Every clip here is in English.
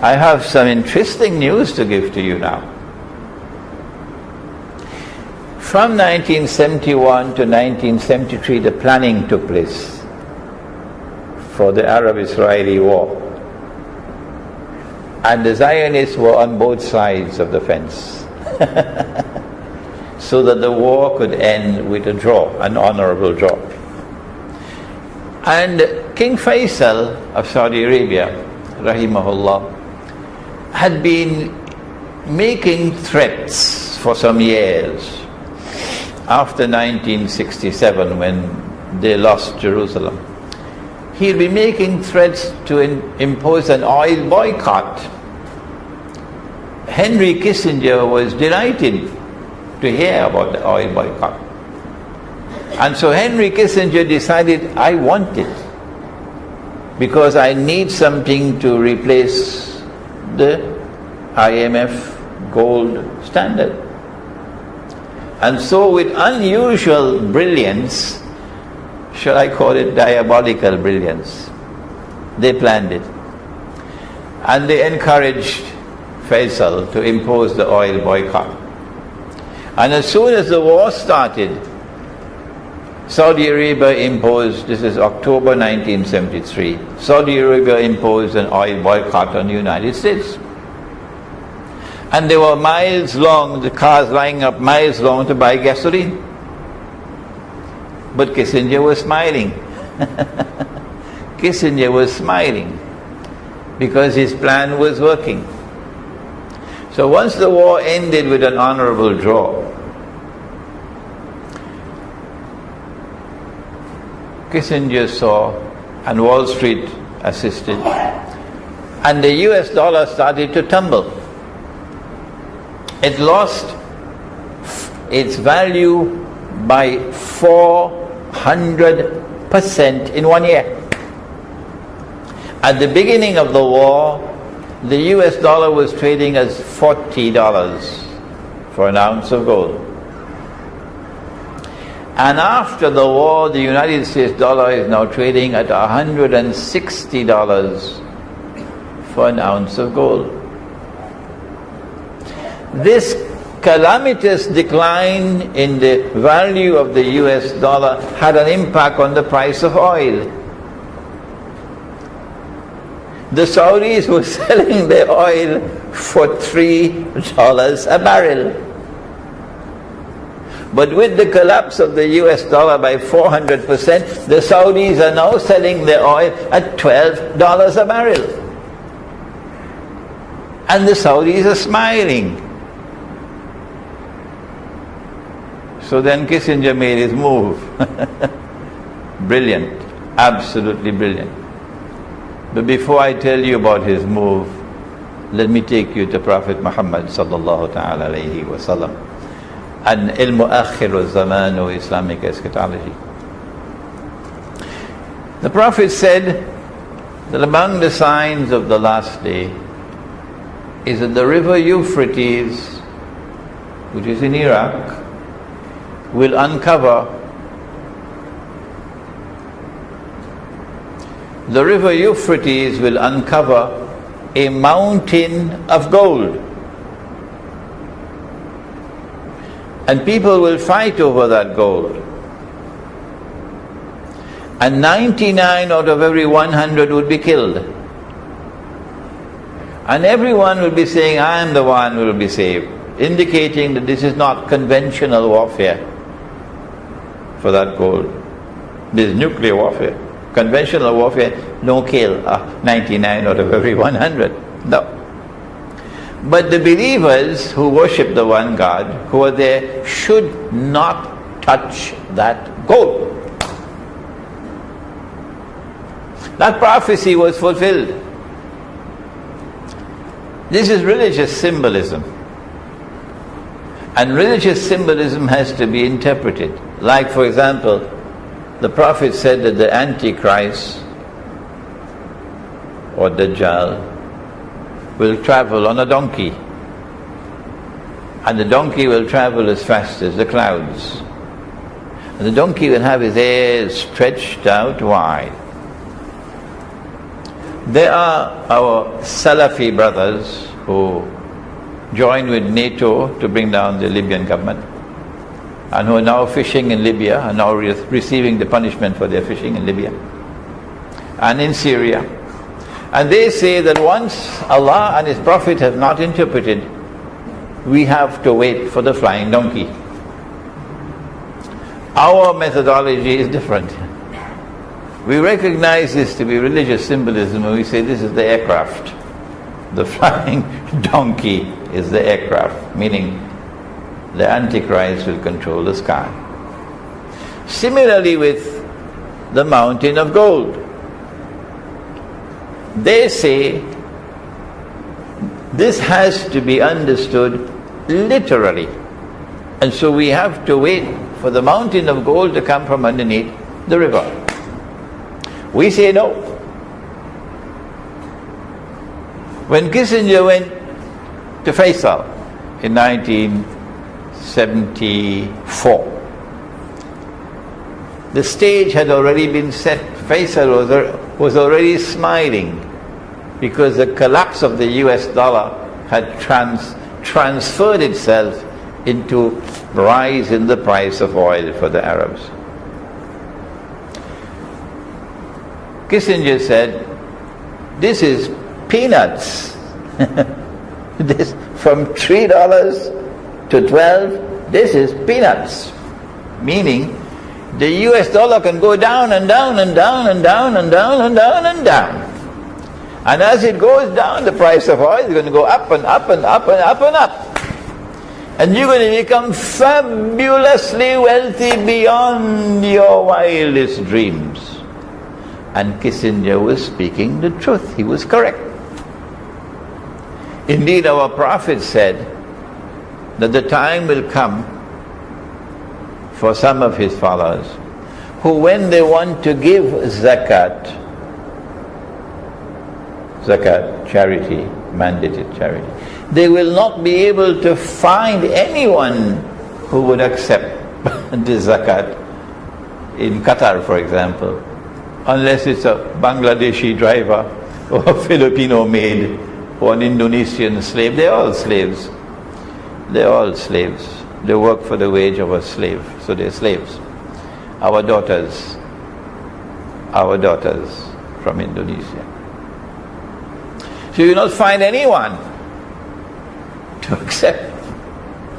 I have some interesting news to give to you now. From 1971 to 1973, the planning took place for the Arab-Israeli war. And the Zionists were on both sides of the fence. So that the war could end with a draw, an honorable draw. And King Faisal of Saudi Arabia, rahimahullah, had been making threats for some years after 1967 when they lost Jerusalem. He'd been making threats to impose an oil boycott. Henry Kissinger was delighted to hear about the oil boycott. And so Henry Kissinger decided, I want it because I need something to replace the IMF gold standard. And so with unusual brilliance, shall I call it diabolical brilliance, they planned it. And they encouraged Faisal to impose the oil boycott. And as soon as the war started, Saudi Arabia imposed, this is October 1973, Saudi Arabia imposed an oil boycott on the United States. And they were miles long, the cars lining up miles long to buy gasoline. But Kissinger was smiling. Kissinger was smiling because his plan was working. So once the war ended with an honorable draw, Kissinger saw, and Wall Street assisted, and the US dollar started to tumble. It lost its value by 400% in 1 year. At the beginning of the war, the US dollar was trading as $40 for an ounce of gold. And after the war, the United States dollar is now trading at $160 for an ounce of gold. This calamitous decline in the value of the US dollar had an impact on the price of oil. The Saudis were selling their oil for $3 a barrel. But with the collapse of the US dollar by 400%, the Saudis are now selling their oil at $12 a barrel. And the Saudis are smiling. So then Kissinger made his move. Brilliant, absolutely brilliant. But before I tell you about his move, let me take you to Prophet Muhammad sallallahu ta'ala alayhi wa sallam. And al-mu'akhir al-zaman of Islamic eschatology. The Prophet said that among the signs of the last day is that the river Euphrates, which is in Iraq, will uncover, the river Euphrates will uncover a mountain of gold. And people will fight over that gold. And 99 out of every 100 would be killed. And everyone will be saying, I am the one who will be saved, indicating that this is not conventional warfare for that gold. This is nuclear warfare. Conventional warfare don't kill 99 out of every 100. No. But the believers who worship the one God, who are there, should not touch that gold. That prophecy was fulfilled. This is religious symbolism. And religious symbolism has to be interpreted. Like, for example, the Prophet said that the Antichrist or Dajjal will travel on a donkey, and the donkey will travel as fast as the clouds, and the donkey will have his ears stretched out wide. There are our Salafi brothers who joined with NATO to bring down the Libyan government, and who are now fishing in Libya, and now receiving the punishment for their fishing in Libya and in Syria. And they say that once Allah and His Prophet have not interpreted, we have to wait for the flying donkey. Our methodology is different. We recognize this to be religious symbolism, and we say this is the aircraft. The flying donkey is the aircraft, meaning the Antichrist will control the sky. Similarly with the mountain of gold. They say this has to be understood literally. And so we have to wait for the mountain of gold to come from underneath the river. We say no. When Kissinger went to Faisal in 1974, the stage had already been set. Faisal was already smiling because the collapse of the US dollar had transferred itself into rise in the price of oil for the Arabs. Kissinger said, this is peanuts. This from $3 to 12, this is peanuts. Meaning, the US dollar can go down and down and down and down and down and down and down. And as it goes down, the price of oil is going to go up and up and up and up and up. And you're going to become fabulously wealthy beyond your wildest dreams. And Kissinger was speaking the truth. He was correct. Indeed, our Prophet said that the time will come for some of his followers who, when they want to give zakat, charity, mandated charity, they will not be able to find anyone who would accept the zakat in Qatar, for example, unless it's a Bangladeshi driver or a Filipino maid or an Indonesian slave. They're all slaves. They're all slaves. They work for the wage of a slave, so they're slaves. Our daughters from Indonesia. So you will not find anyone to accept.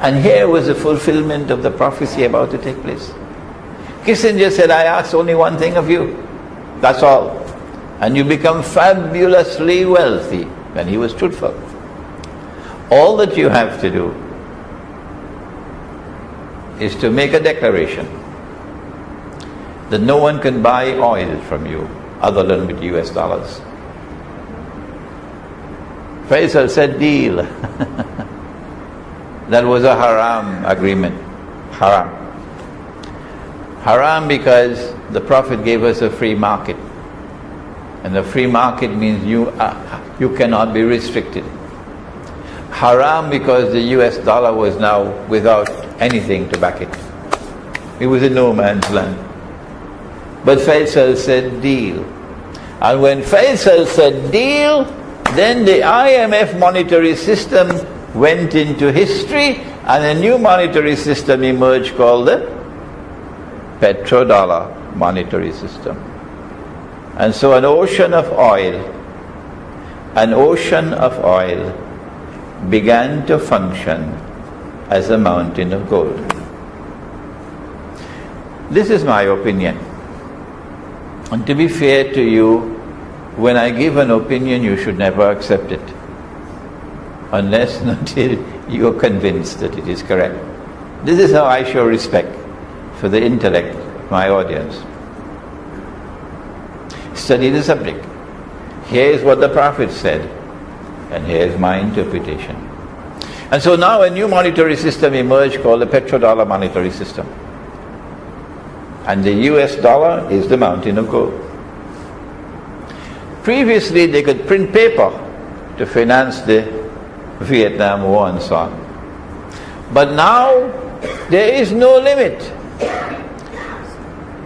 And here was the fulfillment of the prophecy about to take place. Kissinger said, I ask only one thing of you. That's all. And you become fabulously wealthy. And he was truthful. All that you have to do is to make a declaration that no one can buy oil from you other than with US dollars. Faisal said, deal. That was a haram agreement. Haram. Haram because the Prophet gave us a free market. And the free market means you cannot be restricted. Haram because the US dollar was now without anything to back it. It was in no man's land. But Faisal said deal. And when Faisal said deal, then the IMF monetary system went into history, and a new monetary system emerged called the petrodollar monetary system. And so an ocean of oil began to function as a mountain of gold. This is my opinion. And to be fair to you, when I give an opinion, you should never accept it, unless until you are convinced that it is correct. This is how I show respect for the intellect of my audience. Study the subject. Here is what the Prophet said, and here is my interpretation. And so now a new monetary system emerged called the petrodollar monetary system. And the US dollar is the mountain of gold. Previously they could print paper to finance the Vietnam War and so on. But now there is no limit.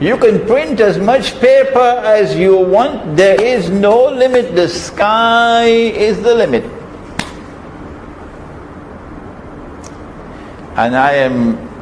You can print as much paper as you want. There is no limit. The sky is the limit. And I am